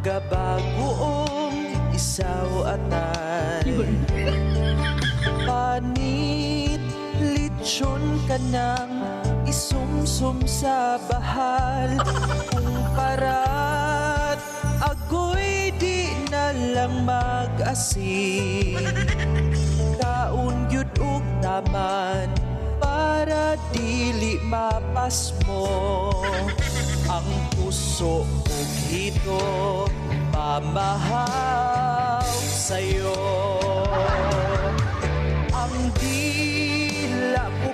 Gabagoong isaw atay Panit, litsyon ka nang isumsum sa bahal Kung parat, agoy di na lang mag-asin Kaun yun ug taman para dili mapas mo Ang puso ug hito pamahaw sa'yo Ang dila ko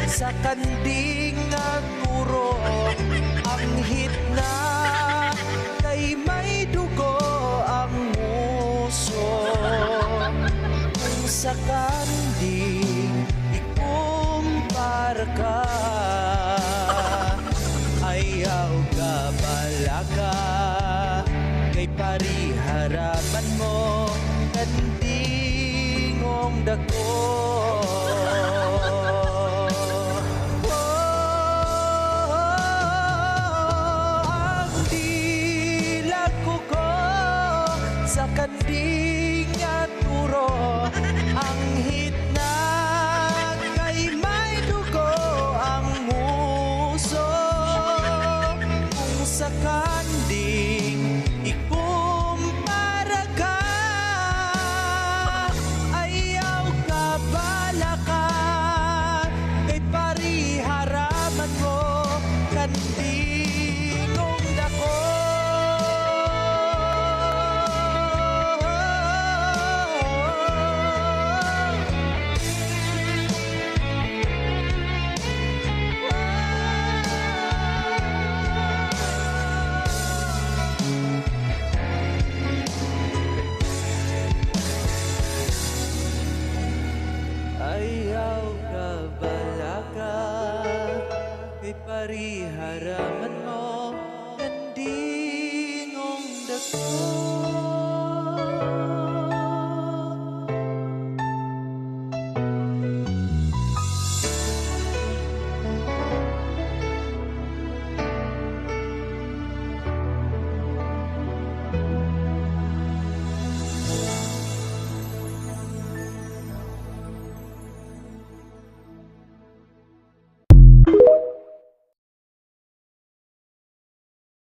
sa kanding nga turo Ang hitna kay may dugo ang muso Kung sa kanding ikumpara ka Ayaw ka balaga Kay pariharapan mo Kandingong dako Ang dila ko sa kanding at turo Ang hitna kay may dugo ang muso Kung sa kanding ikumpara ka Ayaw ka balaka Kay pariharaman mo Kandingong dako Ayaw ka balaga Kay pariharaman